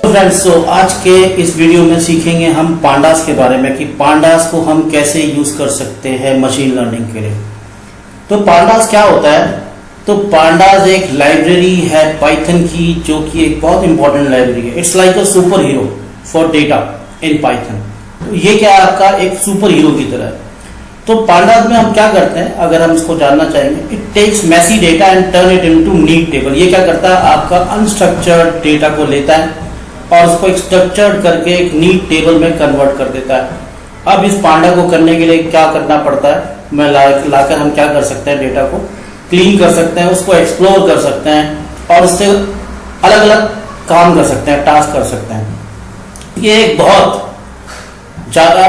Friends, तो आज के इस वीडियो में सीखेंगे हम पांडास के बारे में कि पांडास को हम कैसे यूज कर सकते हैं मशीन लर्निंग के लिए। तो पांडास क्या होता है? तो पांडास एक लाइब्रेरी है पाइथन की, जो कि एक बहुत इंपॉर्टेंट लाइब्रेरी है। It's like a super hero for data in Python. तो ये क्या है, आपका एक सुपर हीरो की तरह है। तो पांडास में हम क्या करते हैं, अगर हम इसको जानना चाहेंगे, it takes messy data and turn it into neat table. ये क्या करता है, आपका अनस्ट्रक्चर्ड डेटा को लेता है और उसको एक स्ट्रक्चर्ड करके एक नीट टेबल में कन्वर्ट कर देता है। अब इस पांडा को करने के लिए क्या करना पड़ता है, मैं लाकर हम क्या कर सकते हैं, डेटा को क्लीन कर सकते हैं, उसको एक्सप्लोर कर सकते हैं और उससे अलग अलग काम कर सकते हैं, टास्क कर सकते हैं। ये एक बहुत ज़्यादा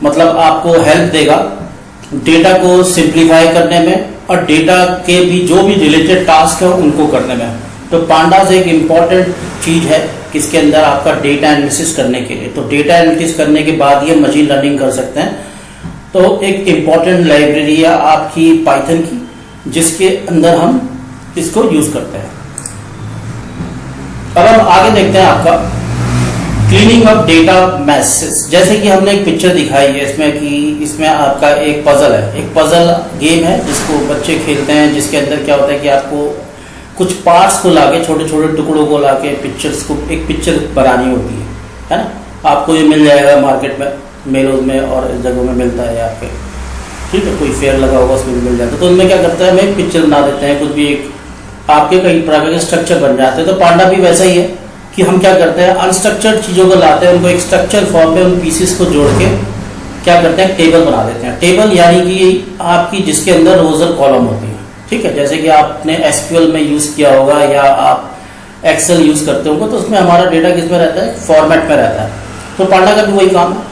मतलब आपको हेल्प देगा डेटा को सिंप्लीफाई करने में और डेटा के भी जो भी रिलेटेड टास्क है उनको करने में। तो पांडास एक इम्पॉर्टेंट चीज है किसके अंदर आपका डेटा एनालिसिस करने के लिए। तो डेटा एनालिसिस करने के बाद ये मशीन लर्निंग कर सकते हैं। तो एक इम्पॉर्टेंट लाइब्रेरी है आपकी पाइथन की, जिसके अंदर हम इसको यूज करते हैं। अब हम आगे देखते हैं आपका क्लीनिंग ऑफ डेटा मैसेज। जैसे कि हमने एक पिक्चर दिखाई है इसमें कि इसमें आपका एक पजल है, एक पजल गेम है जिसको बच्चे खेलते हैं, जिसके अंदर क्या होता है कि आपको कुछ पार्ट्स को लाके, छोटे छोटे टुकड़ों को लाके पिक्चर्स को एक पिक्चर बनानी होती है ना। आपको ये मिल जाएगा मार्केट में, मेलोज में और इस जगहों में मिलता है आपके, ठीक है, कोई फेयर लगा होगा उसमें मिल जाता है। तो उनमें क्या करता है, हमें पिक्चर बना देते हैं, कुछ भी एक आपके कई प्रकार के स्ट्रक्चर बन जाते हैं। तो पांडा भी वैसा ही है कि हम क्या करते हैं, अनस्ट्रक्चर्ड चीज़ों को लाते हैं, उनको एक स्ट्रक्चर फॉर्म में उन पीसेस को जोड़ के क्या करते हैं, टेबल बना देते हैं। टेबल यानी कि आपकी जिसके अंदर रोज और कॉलम होती है, ठीक है। जैसे कि आपने एसक्यूएल में यूज किया होगा या आप एक्सेल यूज करते होंगे, तो उसमें हमारा डेटा किस में रहता है, फॉर्मेट में रहता है। तो पांडा का भी वही काम है।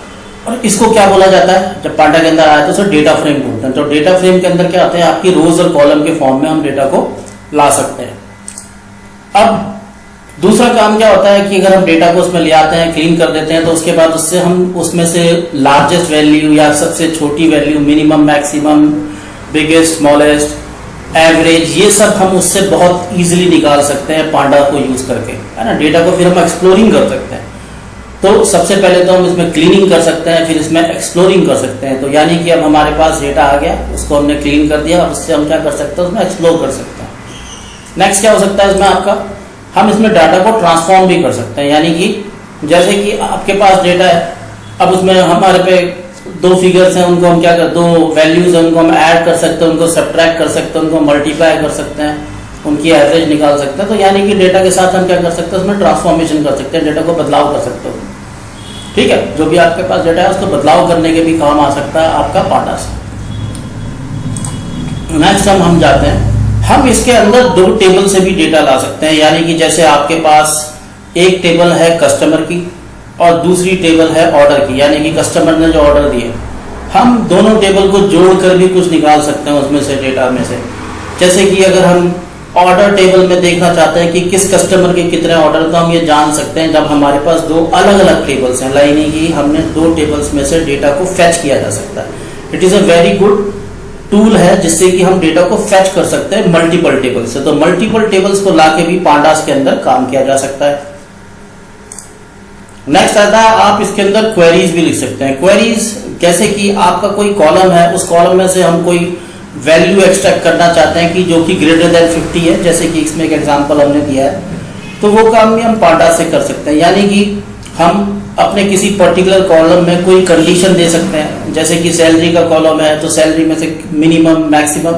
और इसको क्या बोला जाता है, जब पांडा के अंदर आया तो उसे डेटा फ्रेम बोलते हैं। तो डेटा फ्रेम के अंदर क्या होता है, आपकी रोज और कॉलम के फॉर्म में हम डेटा को ला सकते हैं। अब दूसरा काम क्या होता है कि अगर हम डेटा को उसमें ले आते हैं, क्लीन कर देते हैं, तो उसके बाद उससे हम उसमें से लार्जेस्ट वैल्यू या सबसे छोटी value, minimum, maximum, biggest, smallest, average, ये सब हम उससे बहुत इजीली निकाल सकते हैं पांडा को यूज करके, है ना। डेटा को फिर हम एक्सप्लोरिंग कर सकते हैं। तो सबसे पहले तो हम इसमें क्लीनिंग कर सकते हैं, फिर इसमें एक्सप्लोरिंग कर सकते हैं। तो यानी कि अब हमारे पास डेटा आ गया, उसको हमने क्लीन कर दिया और उससे हम क्या कर सकते हैं, उसमें एक्सप्लोर कर सकते हैं। नेक्स्ट क्या हो सकता है इसमें आपका, हम इसमें डाटा को ट्रांसफॉर्म भी कर सकते हैं। यानी कि जैसे कि आपके पास डेटा है, अब उसमें हमारे पे दो फिगर्स हैं, उनको हम क्या कर, दो वैल्यूज हैं, उनको हम ऐड कर सकते हैं, उनको सब्ट्रैक्ट कर सकते हैं, उनको मल्टीप्लाई कर सकते हैं, उनकी एवरेज निकाल सकते हैं। तो यानी कि डेटा के साथ हम क्या कर सकते हैं, उसमें ट्रांसफॉर्मेशन कर सकते हैं, डेटा को बदलाव कर सकते हो, ठीक है। जो भी आपके पास डेटा है उसको बदलाव करने के भी काम आ सकता है आपका पांडास। नेक्स्ट हम जाते हैं, हम इसके अंदर दो टेबल से भी डेटा ला सकते हैं। यानी कि जैसे आपके पास एक टेबल है कस्टमर की और दूसरी टेबल है ऑर्डर की, यानी कि कस्टमर ने जो ऑर्डर दिए, हम दोनों टेबल को जोड़कर भी कुछ निकाल सकते हैं उसमें से, डेटा में से। जैसे कि अगर हम ऑर्डर टेबल में देखना चाहते हैं कि किस कस्टमर के कितने ऑर्डर, तो हम ये जान सकते हैं जब हमारे पास दो अलग अलग टेबल्स हैं, यानी कि हमने दो टेबल्स में से डेटा को फैच किया जा सकता है। It is a very good tool है जिससे कि हम डेटा को फैच कर सकते हैं मल्टीपल टेबल से। तो मल्टीपल टेबल्स को लाके भी पांडास के अंदर काम किया जा सकता है। नेक्स्ट आता है, आप इसके अंदर क्वेरीज भी लिख सकते हैं। क्वेरीज जैसे कि आपका कोई कॉलम है, उस कॉलम में से हम कोई वैल्यू एक्सट्रैक्ट करना चाहते हैं कि जो कि ग्रेटर देन 50 है, जैसे कि इसमें एक एग्जांपल हमने दिया है, तो वो काम भी हम पांडास से कर सकते हैं। यानी कि हम अपने किसी पर्टिकुलर कॉलम में कोई कंडीशन दे सकते हैं, जैसे कि सैलरी का कॉलम है तो सैलरी में से मिनिमम, मैक्सिमम,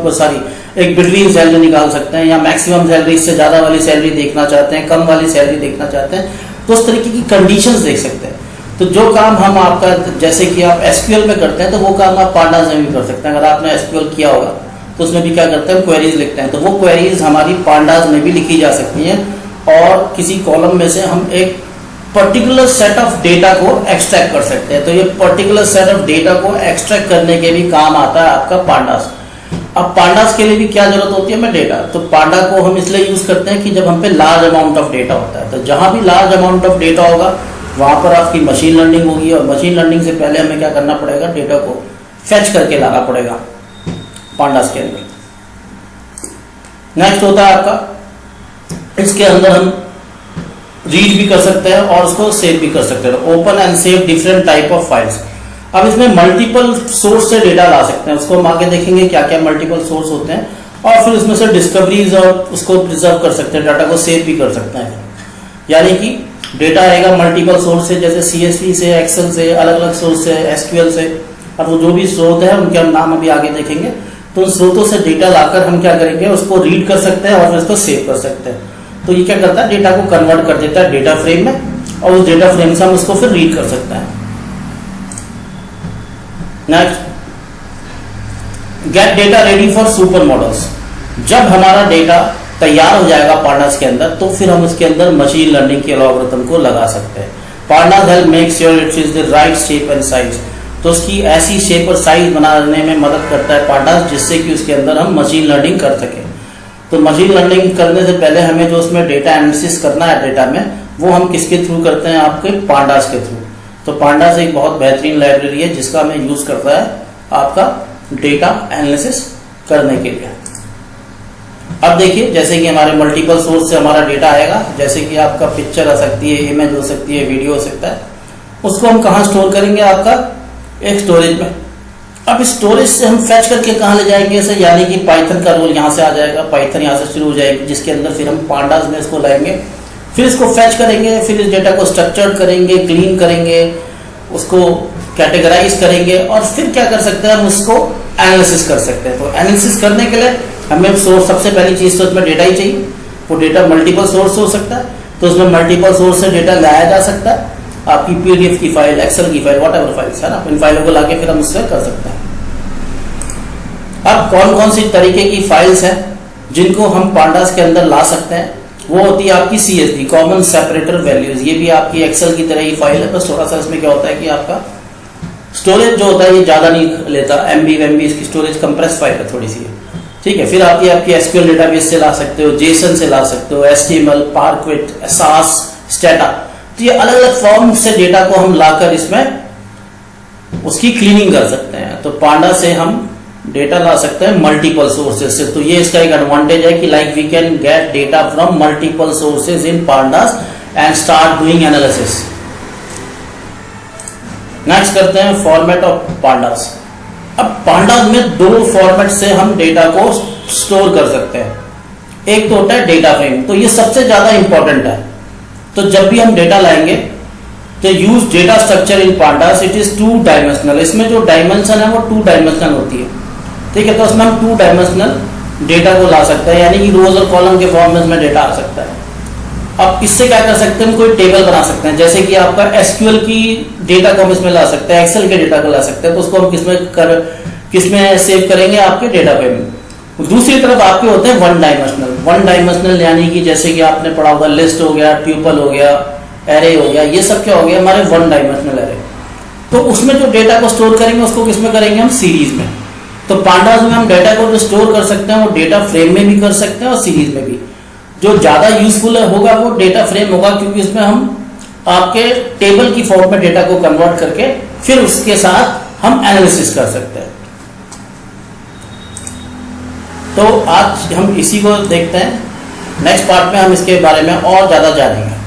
एक बिटवीन सैलरी निकाल सकते हैं, या मैक्सिमम सैलरी से ज्यादा वाली सैलरी देखना चाहते हैं, कम वाली सैलरी देखना चाहते हैं, तो उस तरीके की कंडीशंस देख सकते हैं। तो जो काम हम आपका, जैसे कि आप एसक्यूएल में करते हैं, तो वो काम आप पांडास में भी कर सकते हैं। अगर आपने एसक्यूएल किया होगा तो उसमें भी क्या करते हैं, क्वेरीज लिखते हैं। तो वो क्वेरीज हमारी पांडास में भी लिखी जा सकती हैं और किसी कॉलम में से हम एक पर्टिकुलर सेट ऑफ डेटा को एक्सट्रैक्ट कर सकते हैं। तो ये पर्टिकुलर सेट ऑफ डेटा को एक्सट्रैक्ट करने के भी काम आता है आपका पांडास। अब पांडास के लिए भी क्या जरूरत होती है हमें, डेटा। तो पांडा को हम इसलिए यूज करते हैं कि जब हम पे लार्ज अमाउंट ऑफ डेटा होता है, तो जहां भी लार्ज अमाउंट ऑफ डेटा होगा वहां पर आपकी मशीन लर्निंग होगी, और मशीन लर्निंग से पहले हमें क्या करना पड़ेगा, डेटा को फैच करके लाना पड़ेगा पांडास के अंदर। नेक्स्ट होता है आपका, इसके अंदर हम रीड भी कर सकते हैं और उसको सेव भी कर सकते हैं। Open and save different type of files. अब इसमें मल्टीपल सोर्स से डेटा ला सकते हैं, उसको हम आगे देखेंगे क्या क्या मल्टीपल सोर्स होते हैं, और फिर उसमें से डिस्कवरीज और उसको प्रिजर्व कर सकते हैं, डाटा को सेव भी कर सकते हैं। यानी कि डेटा आएगा मल्टीपल सोर्स से, जैसे CSV से, एक्सेल से, अलग अलग सोर्स से, SQL से। अब वो जो भी स्रोत है उनके हम नाम अभी आगे देखेंगे। तो उन स्रोतों से डेटा लाकर हम क्या करेंगे, उसको रीड कर सकते हैं और फिर उसको सेव कर सकते हैं। तो ये क्या करता है, डेटा को कन्वर्ट कर देता है डेटा फ्रेम में, और उस डेटा फ्रेम से हम उसको फिर रीड कर सकते हैं। Next, gate data ready for super models. जब हमारा डेटा तैयार हो जाएगा पांडास के अंदर, तो फिर हम उसके अंदर मशीन लर्निंग के एल्गोरिथम को लगा सकते हैं। Pandas help make sure it is the right shape and size. तो उसकी ऐसी शेप और साइज बनाने में मदद करता है पांडास, जिससे कि उसके अंदर हम मशीन लर्निंग कर सकें। तो मशीन लर्निंग करने से पहले हमें जो उसमें डेटा एनालिसिस करना है डेटा में, वो हम किसके थ्रू करते हैं, आपके पांडास के थ्रू। तो पांडास एक बहुत बेहतरीन लाइब्रेरी है जिसका हमें यूज करता है आपका डेटा एनालिसिस करने के लिए। अब देखिए, जैसे कि हमारे मल्टीपल सोर्स से हमारा डेटा आएगा, जैसे कि आपका पिक्चर आ सकती है, इमेज हो सकती है, वीडियो हो सकता है, उसको हम कहाँ स्टोर करेंगे, आपका एक स्टोरेज में। अब स्टोरेज से हम फैच करके कहाँ ले जाएंगे इसे, यानी कि पाइथन का रोल यहाँ से आ जाएगा, पाइथन यहाँ से शुरू हो जाएगी, जिसके अंदर फिर हम पांडास में इसको लाएंगे, फिर इसको फैच करेंगे, फिर इस डेटा को स्ट्रक्चर्ड करेंगे, क्लीन करेंगे, उसको कैटेगराइज करेंगे, और फिर क्या कर सकते हैं, हम उसको एनालिसिस कर सकते हैं। तो एनालिसिस करने के लिए हमें सोर्स, सबसे पहली चीज तो उसमें डेटा ही चाहिए। वो डेटा मल्टीपल सोर्स हो सकता है, तो उसमें मल्टीपल सोर्स से डेटा लाया जा सकता है। आपकी PDF की फाइल, एक्सेल की फाइल, व्हाटएवर फाइल्स है ना, इन फाइलों को लाके फिर हम उससे कर सकते हैं। अब कौन कौन सी तरीके की फाइल्स हैं जिनको हम पांडास के अंदर ला सकते हैं, वो होती है आपकी CSV, कॉमन सेपरेटर वैल्यूज। ये भी आपकी एक्सेल की तरह ही फाइल है, बस थोड़ा सा इसमें क्या होता है कि आपका स्टोरेज जो होता है ये ज्यादा नहीं लेता, MB इसकी स्टोरेज कंप्रेस फाइल है थोड़ी सी, ठीक है। फिर आपकी SQL डेटाबेस से ला सकते हो, JSON से ला सकते हो, HTML, पार्क्विट, SAS, स्टेटा। तो ये अलग अलग फॉर्म से डेटा को हम लाकर इसमें उसकी क्लीनिंग कर सकते हैं। तो पांडा से हम डेटा ला सकते हैं मल्टीपल सोर्सेज से। तो ये इसका एक एडवांटेज है कि like we can get data from multiple sources in pandas and start doing analysis. Next करते हैं फॉर्मेट ऑफ पांडास। अब पांडास में दो फॉर्मेट से हम डेटा को स्टोर कर सकते हैं। एक तो होता है डेटा फ्रेम, तो ये सबसे ज्यादा इंपॉर्टेंट है। तो जब भी हम डेटा लाएंगे तो use data structure in pandas, it is 2 dimensional. इसमें जो डायमेंशन है वो 2 डायमेंशनल होती है, ठीक है। तो उसमें हम 2 डायमेंशनल डेटा को ला सकते हैं, यानी कि रोज और कॉलम के फॉर्म में इसमें डेटा आ सकता है। अब इससे क्या कर सकते हैं, हम कोई टेबल बना सकते हैं, जैसे कि आपका SQL की डेटा को हम इसमें ला सकते हैं, एक्सेल के डेटा को ला सकते हैं। तो उसको हम किसमें सेव करेंगे, आपके डेटा पे में। दूसरी तरफ आपके होते हैं वन डायमेंशनल, यानी कि जैसे कि आपने पढ़ा होगा लिस्ट हो गया, ट्यूपल हो गया, एरे हो गया, ये सब क्या हो गया हमारे 1 डायमेंशनल एरे। तो उसमें जो डेटा को स्टोर करेंगे उसको किसमें करेंगे, हम सीरीज में। तो पांडास में हम डेटा को जो स्टोर कर सकते हैं वो डेटा फ्रेम में भी कर सकते हैं और सीरीज में भी। जो ज्यादा यूजफुल होगा वो डेटा फ्रेम होगा, क्योंकि इसमें हम आपके टेबल की फॉर्म में डेटा को कन्वर्ट करके फिर उसके साथ हम एनालिसिस कर सकते हैं। तो आज हम इसी को देखते हैं, नेक्स्ट पार्ट में हम इसके बारे में और ज्यादा जानेंगे।